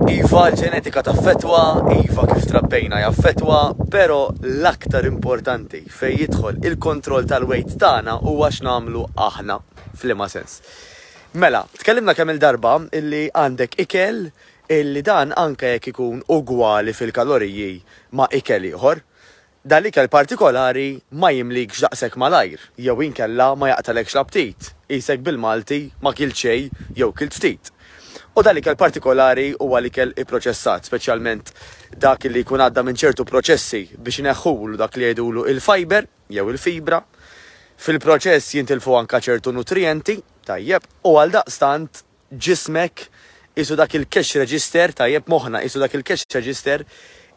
Iva l-ġenetika taffettwa, iva kif trabbejna jaffettwa, pero l-aktar importanti fej jidħol il-kontroll tal-weight tagħna huwa x'namlu aħna fl-ima sens. Mela, tkellimna kemm il-darba illi għandek ikel illi dan anke jekk ikun ugwali fil-kaloriji ma' ikel ieħor, dal-ikel partikolari ma jimlikx daqshekk malajr, jew inkella ma jaqtalekx l-aptit, isek bil-Malti ma kilt xejn jew kilt ftit. U dal-ikel partikolari huwa l-ikel ipproċessat, speċjalment dak li jkun għadda minn ċertu proċessi biex ineħħulu dak li jgħidulu il-fiber jew il-fibra. Fil-proċess jintilfu anka ċertu nutrienti, tajjeb, u għal daqstant ġismek isu dak il-cash register, tajjeb moħna isu dak il-cash register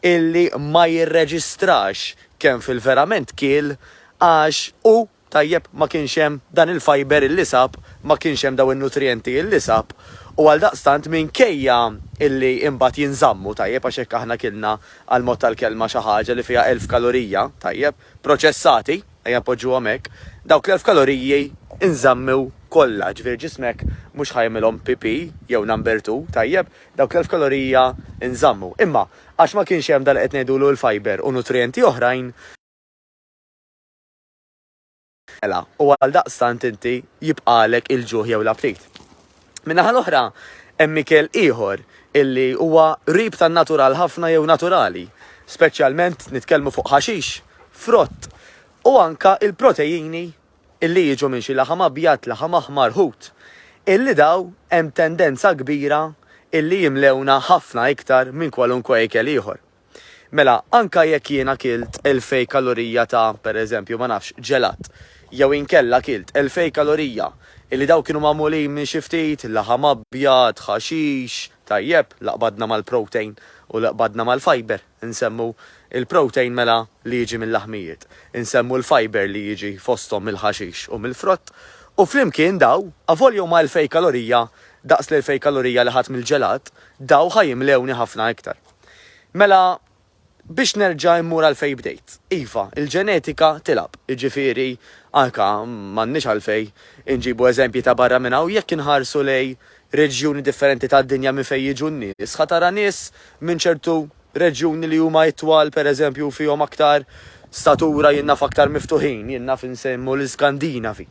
illi ma jirreġistrax kemm fil-verament kiel għax u tajjeb ma kienx hemm dan il-fiber illi sab, ma kienx hemm daw in-nutrienti illi sab. U għal daqstant minkejja illi imbagħad jinżammu tajjeb għax hekk aħna kilna għal mod tal-kelma xi ħaġa li fiha 1000 kalorija, tajjeb, proċessati, ejja poġġuhom hekk, dawk l-1000 kaloriji inżammew kollha, ġifier ġismek mhux ħajmilhom PP jew number 2, tajjeb, dawk l-1000 kalorija inżammu. Imma għax ma kienx hemm dal qed ngħidulu l-fiber u nutrienti oħrajn, mela, u għal daqstant inti jibqalek il-ġuħ jew l-aptit. Minnaħa l-oħra, hemm ikel ieħor illi huwa qrib tan-natural ħafna jew naturali, speċjalment nitkellmu fuq ħaxix, frott u anka il-proteini illi jiġu minn xi laħam abjad, laħam aħmar, ħut, illi daw hemm tendenza kbira illi jimlewna ħafna iktar minn kwalunkwe ikel ieħor. Mela, anka jekk jiena kilt 2000 kalorija ta' pereżempju ma nafx ġelat, jew inkella kilt 2000 kalorija illi daw kienu magħmulin minn xi ftit laħam abjad, ħaxix, tajjeb, laqbadna mal-protein u laqbadna mal-fiber. Insemmu il-protein mela li jiġi mill-laħmijiet, insemmu l-fiber li jiġi fosthom mill-ħaxix u mill-frott, u flimkien daw, avolju ma' 2000 kalorija, daqs l-2000 kalorija li ħadd mill-ġelat, daw ħajimlewni ħafna iktar. Mela, biex nerġa' immur għal fej bdejt. Iva, il-ġenetika tilab, jiġifieri anka m'għandniex għalfej inġibu eżempji ta' barra minn hawn jekk inħarsu lej reġjuni differenti tad-dinja minn fejn jiġu n-nies. Ħatara nies minn ċertu reġjuni li huma itwal pereżempju fihom aktar statura jinnaf aktar miftuħin, jinnaf insemmu l-Iskandinavi.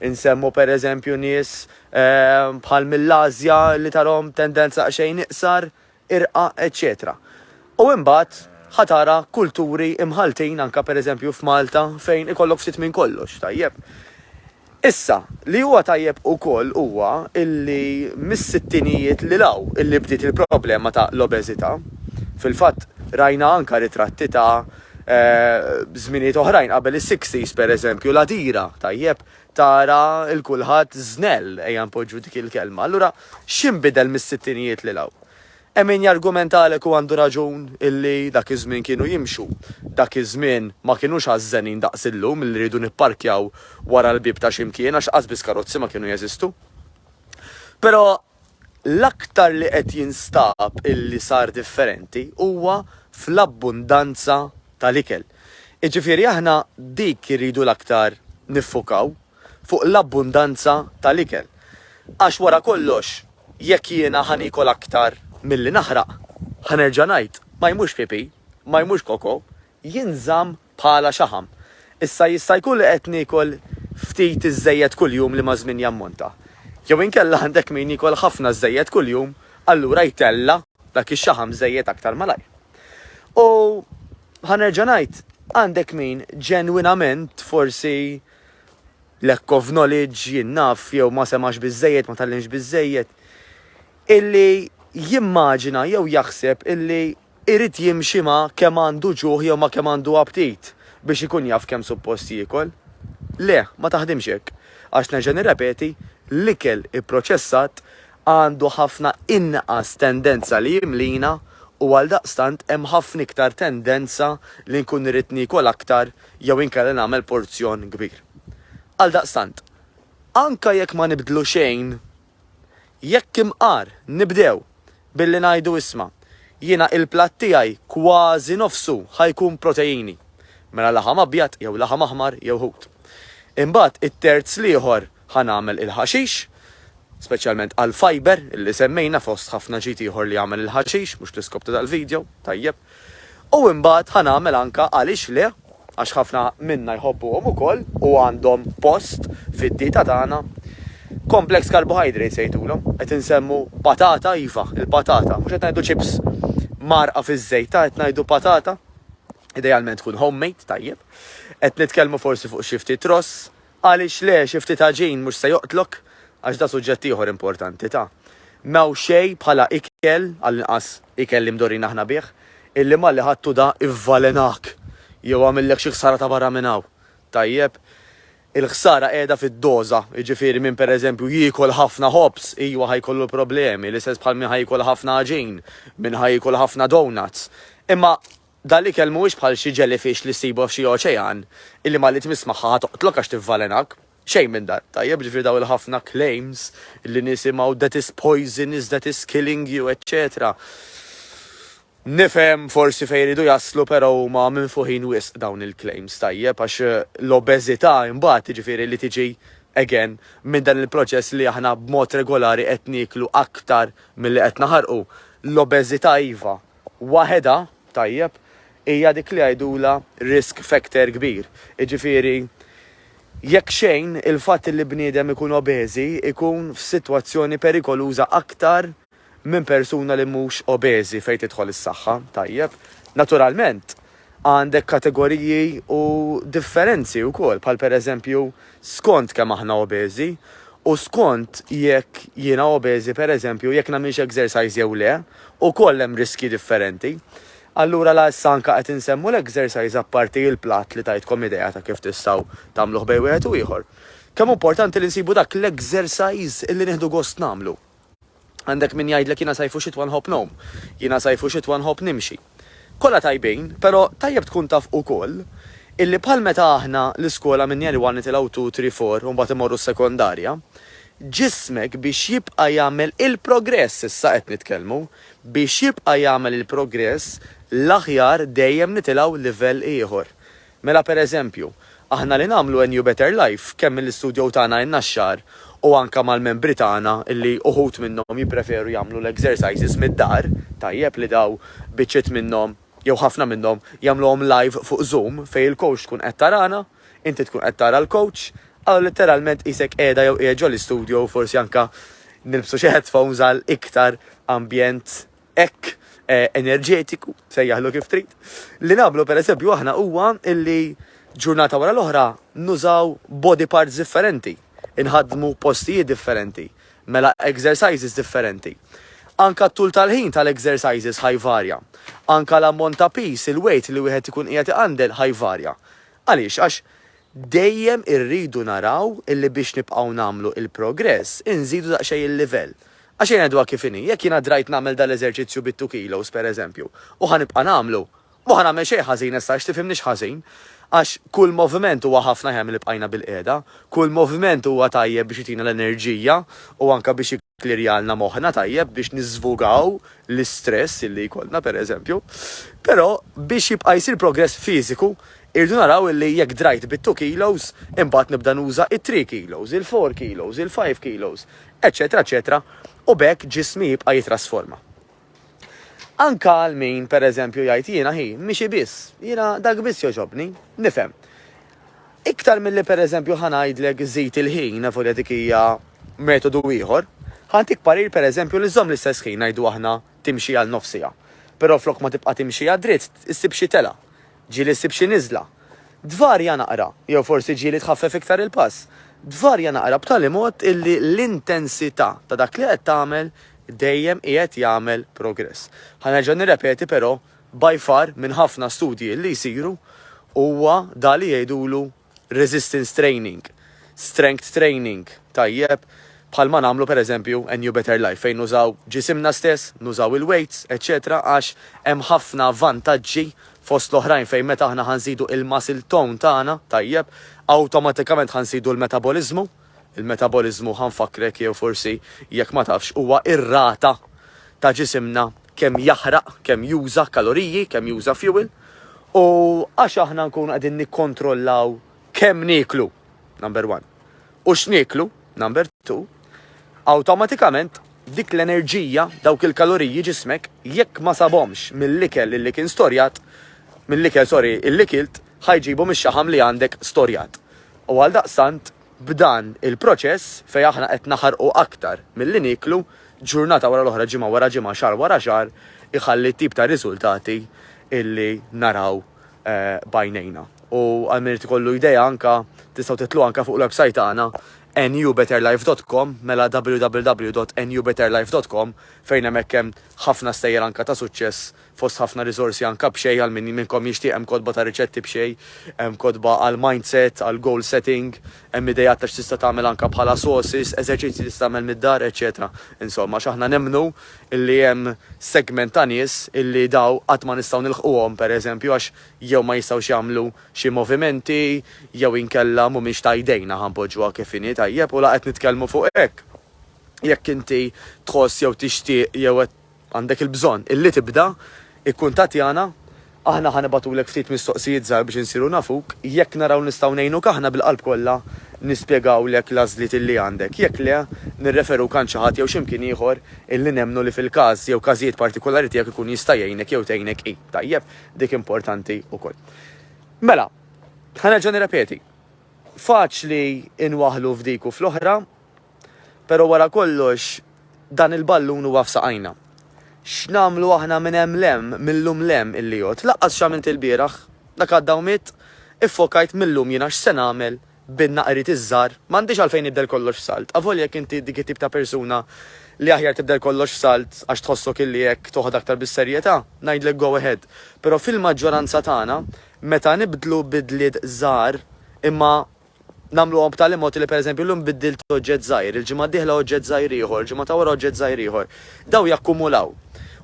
Insemmu pereżempju nies bħal mill-Asja li tarhom tendenza xejn iqsar, irqa, eċċetera. U imbagħad ħatara kulturi imħaltin anka pereżempju f'Malta fejn ikollok ftit minn kollox, tajjeb. Issa, li huwa tajjeb ukoll huwa illi mis-sittinijiet li law illi bdiet il-problema ta' l-obeżità. Fil-fatt rajna anka ritratti ta' żminijiet oħrajn qabel is-60s pereżempju la dira, tajjeb, tara il-kulħadd żnell ejja npoġġu dik il-kelma. Allura x'inbidel mis-sittinijiet li law? Min jargumentalek u għandu raġun illi dak iż-żmien kienu jimxu. Dak iż-żmien ma kienux ħażenin daqs illum illi rridu nipparkjaw wara l-bib ta' ximkien għax qasbis karozzi ma kienu jeżistu. Però l-aktar li qed jinstab illi sar differenti huwa fl-abbundanza tal-ikel. Iġifieri aħna dik irridu l-aktar niffukaw fuq l-abbundanza tal-ikel. Għax wara kollox, jekk jiena ħanikol aktar milli naħraq, ħanerġa' ngħid, ma jmux pipi, ma jmux koko, jinżamm bħala xaħam. Issa jista' jkun li qed niekol ftit iż-żejjed kuljum li ma żmien jammonta. Jew inkella għandek min jikol ħafna żejjed kuljum, allura jtella dak ix-xaħam żejjed aktar malajr. U ħanerġa' ngħid, għandek min ġenwinament forsi lack of knowledge jinnaf jew ma semax biżżejjed, ma tallimx biżżejjed, illi jimmaġina jew jaħseb illi irid jimxi ma' kemm għandu ġuħ jew ma' kemm għandu aptit biex ikun jaf kemm suppost jiekol. Le, ma taħdimx hekk. Għax nerġa' nirrepeti, l-ikel ipproċessat għandu ħafna inqas tendenza li jimlina u għal daqstant hemm ħafna iktar tendenza li nkun irid niekol aktar jew inkella nagħmel porzjon kbir. Għal daqstant, anka jekk ma nibdlu xejn, jekk imqar nibdew billi ngħidu isma' jiena il-platt tiegħi kważi nofsu ħajkun proteini. Mela laħam abjad jew laħam aħmar jew ħut. Imbagħad it-terz ieħor ħanagħmel il-ħaxix, speċjalment għal fiber illi semmejna fost ħafna ġiti ieħor li jagħmel il-ħaxix mhux l-iskop tal-video, tajjeb. U imbagħad ħanagħmel anka għaliex le għax ħafna minna jħobbuhom ukoll u għandhom post fid-dieta tagħna. Complex carbohydrates jgħidulhom, qed insemmu patata iva, il-patata, mhux qed ngħidu chips marqa fiż-żejta, qed ngħidu patata, idealment tkun homemade, tajjeb. Qed nitkellmu forsi fuq xi ftit ross, għaliex le xi ftit ħaġin mhux se joqtlok għax da suġġett ieħor importanti ta'. Mew xejn bħala ikel għall-inqas ikel li mdorin aħna bih, illi malli ħadtu da ivvalenak jew għamillek xi ħsara ta' barra minn hawn. Tajjeb, il-ħsara qiegħda fid-doża, jiġifieri minn pereżempju jiekol ħafna hops, iwa ħajkollu problemi, l-istess bħal minn ħajkol ħafna ħaġin, minn ħajkol ħafna donuts. Imma dal-ikel mhuwiex bħal xi jellyfish li ssibu f'xi oċean illi ma li tmismaħħa toqtlok għax tivvalenak. Xejn minn dar, tajjeb ġifieri daw il-ħafna claims li nisimgħu that is poisonous, that is killing you, etc. Nifhem forsi fejn iridu jaslu però huma minfuħin wisq dawn il-claims tajjeb għax l-obeżità imbagħad jiġifieri li tiġi again minn dan il-proċess li aħna b'mod regolari qed niklu aktar milli qed naħarqu. L-obeżità iva waħedha tajjeb hija dik li għajdula risk factor kbir. Jiġifieri jekk xejn il-fatt li bniedem ikun obeżi ikun f'sitwazzjoni perikoluża aktar minn persuna li mhux obeżi fejn tidħol is-saħħa, tajjeb. Naturalment, għandek kategoriji u differenzi wkoll, bħal pereżempju skont kemm aħna obeżi u skont jekk jiena obeżi pereżempju jekk nagħmilx exercise jew le, ukoll hemm riski differenti. Allura la sanka qed insemmu l-exercise apparti il-platt li tajtkom idea ta' kif tistgħu tagħmluh bejn wieħed u ieħor. Kemm importanti li nsibu dak l-exercise illi nieħdu gost nagħmlu. Għandek min jgħidlek jiena sajfu xitwa nħobb nom, jiena sajfu xitwa nħobb nimxi. Kollha tajbin, però tajjeb tkun taf ukoll illi bħal meta aħna l-iskola minn jari 1 nitilgħu 2, 3, 4 u mbagħad imorru s-sekondarja, ġismek biex jibqa' jagħmel il-progress issa qed nitkellmu, biex jibqa' jagħmel il-progress l-aħjar dejjem nitilgħu livell ieħor. Mela pereżempju, aħna li nagħmlu a New Better Life kemm mill-istudju tagħna innaxxar u anka mal-membri tagħna illi uħut minnhom jippreferu jagħmlu l-exercises mid-dar, tajjeb li daw biċċiet minnhom jew ħafna minnhom jagħmluhom live fuq Zoom fejn il-coach tkun qed tarana, inti tkun qed tara l-coach, għal letteralment isek qiegħda jew qiegħed l-istudio forsi anka nilbsu xi headphones għal iktar ambjent hekk enerġetiku, sejjaħlu kif trid. Li nagħmlu pereżempju aħna huwa illi ġurnata wara l-oħra nużaw body parts differenti, inħadmu postijiet differenti, mela exercises differenti. Anka t-tul tal-ħin tal-exercises ħajvarja. Anka l-ammont ta' peace, il-weight li wieħed ikun qiegħed iqandel ħajvarja. Għaliex għax dejjem irridu naraw illi biex nibqgħu nagħmlu il-progress inżidu daqsxejn il-livell. Għax jien għedu kifini, jekk jiena drajt nagħmel dal-eżerċizzju bit-2 kilos pereżempju, u ħanibqa' nagħmlu, ma ħanagħmel xejn ħażin issa x'tifhimniex ħażin, għax kull moviment huwa ħafna ħem li bqajna bil-qiegħda, kull moviment huwa tajjeb biex itina l-enerġija u anka biex jiklirjalna moħħna tajjeb biex niżvugaw l-istress illi jkollna pereżempju. Però biex jibqa' jsir progress fiżiku, irdu naraw illi jekk drajt bit-2 kilos, imbagħad nibda nuża it-3 kilos, il-4 kilos, il-5 kilos, eċetera, eċetera, u bekk ġismi jibqa' jitrasforma. Anka għal min pereżempju jgħid jiena mixi biss, jiena dak biss joġobni, nifhem. Iktar milli pereżempju ħanajdlek żid il-ħin nafu li dik hija metodu ieħor, ħantik parir pereżempju li żomm l-istess ħin ngħidu aħna timxi għal nofsija. Però flok ma tibqa' timxi dritt, issib xi tela, ġieli ssib xi niżla. Dvarja naqra, jew forsi ġieli tħaffef iktar il-pass. Dvarja naqra b'tali mod illi l-intensità ta' dak li qed tagħmel dejjem qiegħed jagħmel progress. Ħanerġa' nirrepeti però by far minn ħafna studji li jsiru huwa dali jgħidulu resistance training, strength training, tajjeb bħalma nagħmlu pereżempju a New Better Life fejn nużaw ġisimna stess, nużaw il-weights, etc. għax hemm ħafna vantaġġi fost l-oħrajn fejn meta aħna ħanżidu il-muscle tone tagħna, tajjeb, awtomatikament ħanżidu l-metabolizmu. Il-metabolizmu ħanfakrek jew forsi jekk ma tafx huwa ir-rata ta' ġisimna kemm jaħraq, kemm juża kaloriji, kemm juża fuel, u għax aħna nkunu qegħdin nikkontrollaw kemm nieklu, number 1. U x'nieklu, number 2, Awtomatikament dik l-enerġija, dawk il-kaloriji ġismek, jekk ma sabomx mill-ikel illi kien storjat, illi kilt, ħajġibu mix-xaħam li għandek storjat. U għal daqstant b'dan il-proċess fej aħna qed naħarqu aktar milli niklu ġurnata wara l-oħra, ġimgħa wara ġimgħa, xahar wara xahar, iħalli tip ta' riżultati illi naraw bajnejna. U għal kollu idea anka tistgħu titlu anka fuq l-website tagħna nubetterlife.com, mela www.nubetterlife.com, fejn hemmhekk hemm ħafna stejjer anka ta' suċċess fost ħafna riżorsi anka b'xej għal min minnkom jixtieq, hemm kodba ta' riċetti b'xej, hemm kodba għal mindset, għal goal setting, hemm idejat ta' x'tista' tagħmel anka bħala sources, eżerċizzi tista' tagħmel mid-dar, eċetera. Insomma, x'aħna nemmnu illi hemm segment ta' nies illi daw qatt ma nistgħu nilħquhom, pereżempju għax jew ma jistgħux jagħmlu xi movimenti jew inkella mhumiex ta' jdejna ħanpoġġuha kif inhi tajjeb u laqgħet nitkellmu fuq hekk. Jekk inti tħoss jew tixtieq jew għandek il-bżonn illi tibda, ikkuntatti għana, aħna ħanibatulek ftit mistoqsijiet żgħar biex insiru nafuk, jekk naraw nistgħu ngħinuk aħna bil-qalb kollha nispjegawlek l-għażliet illi għandek. Jekk le nirreferu kan xi ħadd jew x'imkien ieħor illi nemmnu li fil-każ jew każijiet partikolari tiegħek ikun jista' jgħinek jew tgħinek hi. Tajjeb, dik importanti wkoll. Mela, ħanerġa' nirrepeti. Faċli inwaħlu f'dik u fl-oħra, però wara kollox dan il-ballun huwa f'saqajna. X'namlu aħna minn hemm lem, millum lem illi jgħod. Laqqas x'għamilt il-bieraħ, dak għaddawmiet, iffokajt millum jiena x'se nagħmel bin-naqrit iż-żgħar, m'għandix għalfejn nibdel kollox f'salt. Avolja jekk inti dik it-tip ta' persuna li aħjar tibdel kollox f'salt għax tħossok illi jekk toħod aktar bis-serjetà, ngħidlek go ahead. Però fil-maġġoranza tagħna meta nibdlu bidliet żgħar imma namlu għom b'tali moti li per eżempju l-lum biddilt oġġett żgħir, il-ġimgħa d-dieħla oġġett żgħir ieħor, ġimgħa ta' wara oġġett żgħir ieħor. Daw jakkumulaw.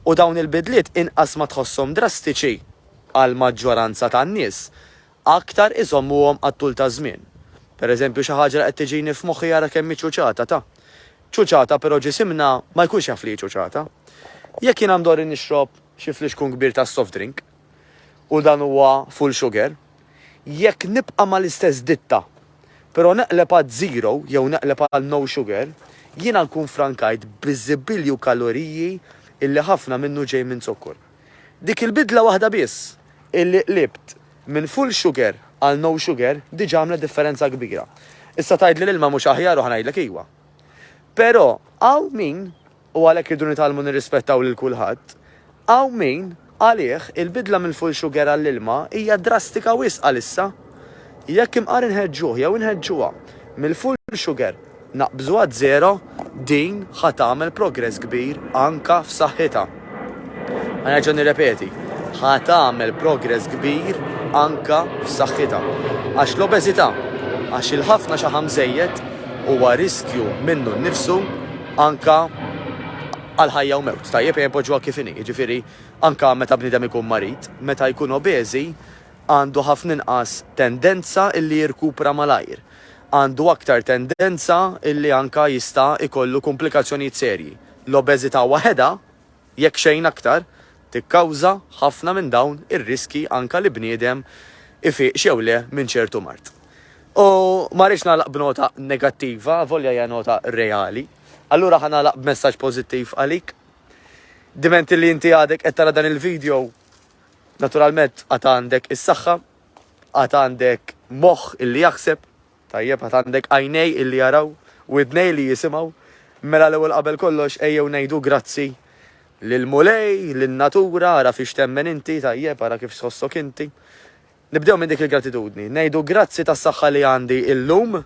U dawn il-bidliet inqas ma tħossom drastiċi għal maġġoranza tan-nies, aktar iżommuhom għat-tul ta' żmien. Per eżempju xi ħaġa qed tiġini f'moħħi jara kemm ċuċata ta'. Ċuċata però ġisimna ma jkunx jaf li ċuċata. Jekk jien għandori nixrob xi fliexkun kbir ta' soft drink u dan huwa full sugar, jekk nibqa' mal-istess ditta, però neqleb għad zero jew neqleb għal no sugar, jiena nkun frankajt biżibilju kaloriji illi ħafna minnu ġej minn sokkur. Dik il-bidla waħda biss illi qlibt minn full sugar għal no sugar diġà għamlet differenza kbira. Issa tgħid li l-ilma mhux aħjar u ħanajdlek iwa. Però hawn min, u għalhekk irdu nitalmu nirrispettaw lil kulħadd, hawn min għalih il-bidla minn full sugar għall-ilma hija drastika wisq għalissa. Jekk imqar inħeġġuh jew inħeġġuha mill-full sugar naqbżu għad zero, din ħatamel progress kbir anka f'saħħitha. Ħanerġa' nirrepeti, ħatamel progress kbir anka f'saħħitha. Għax l-obeżità, għax il-ħafna xaħam żejjed huwa riskju minnu nnifsu anka għal ħajja u mewt. Tajjeb jempoġġuha kif inhi, jiġifieri anka meta bniedem ikun marit, meta jkun obeżi għandu ħafna inqas tendenza illi jirkupra malajr. Għandu aktar tendenza illi anka jista' ikollu komplikazzjonijiet serji. L-obeżità waħedha, jekk xejn aktar, tikkawża ħafna minn dawn ir-riski anka li bniedem ifiq xew le minn ċertu mart. U ma rridx nagħlaq b'nota negattiva, volja hija nota reali. Allura ħa nagħlaq b'messaġġ pożittiv għalik. Dimenti li inti għadek qed tara dan il-video, naturalment għad għandek is-saħħa, għad għandek moħħ illi jaħseb, tajjeb għad għandek għajnej illi jaraw, widnej li jisimaw, mela l-ewwel qabel kollox ejjew ngħidu grazzi lil-mulej, lin-natura, ara fiex temmen inti, tajjeb ara kif tħossok inti. Nibdew minn dik il-gratitudni, ngħidu grazzi tas-saħħa li għandi illum,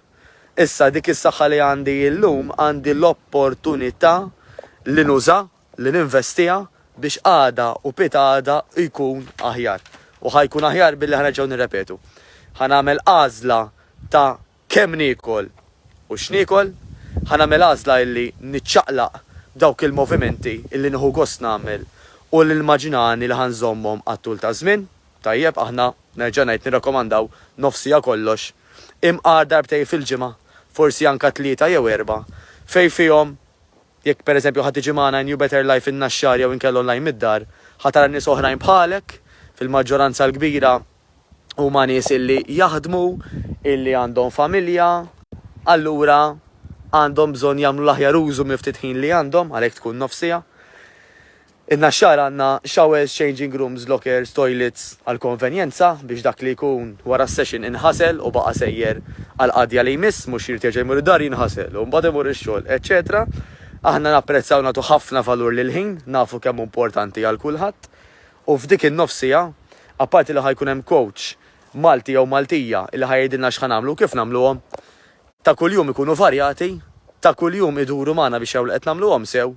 issa dik is-saħħa li għandi illum għandi l-opportunità li nuża, li ninvestija biex għada u pitada jkun aħjar. U ħajkun aħjar billi ħanerġgħu nirrepetu. Ħanamel għażla ta' kemm nikol u x'nikol, ħanamel għażla illi niċċaqlaq dawk il-movimenti illi nieħu gost nagħmel u l-immaġinani li ħanżommhom għat-tul ta' żmien. Tajjeb aħna nerġa' ngħid nirrakkomandaw nofsija kollox imqar darbtej fil-ġimgħa, forsi anka 3 jew 4, fejn fihom jekk pereżempju ħadd tiġi magħna New Better Life in-naxxar jew inkella online mid-dar, ħatara nies oħrajn bħalek fil-maġġoranza l-kbira huma nies illi jaħdmu, illi għandhom familja, allura għandhom bżonn jagħmlu l-aħjar użu miftitħin li għandhom għalhekk tkun nofsija. In-naxxar għandna showers, changing rooms, lockers, toilets għal konvenjenza biex dak li jkun wara s-session inħasel u baqa' sejjer għal qadja li jmiss mhux jirid jerġa' jmur id-dar jinħasel u mbagħad imur ix-xogħol, eċċetera. Aħna napprezzaw nagħtu ħafna valur lil ħin, nafu kemm importanti għal kulħadd. U f'dik in-nofsija, apparti li ħajkun hemm coach Malti jew Maltija li ħajdilna x'ħanamlu kif nagħmluhom, ta' kuljum ikunu varjati, ta' kuljum iduru magħna biex jew qed nagħmluhom sew,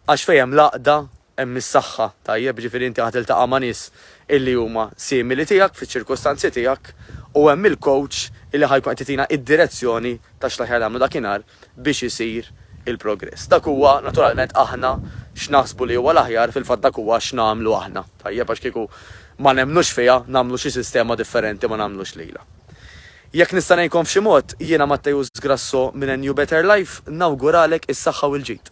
għax fejn hemm laqda hemm is-saħħa tajjeb, ġifieri inti ħad tiltaqa' ma' nies illi huma simili tiegħek fiċ-ċirkostanzi tiegħek u hemm il-coach illi ħajkun qed titina id-direzzjoni ta' x'laħjar nagħmlu dakinhar biex isir il-progress. Dak huwa naturalment aħna x'naħsbu li huwa l-aħjar fil-fatt dak huwa x'nagħmlu aħna. Tajjeb għax kieku ma nemmnux fiha nagħmlu xi sistema differenti ma nagħmlux lilha. Jekk nista' ngħidkom f'xi mod, jiena Mattejus Grasso minn A New Better Life nawguralek is-saħħa u l-ġid.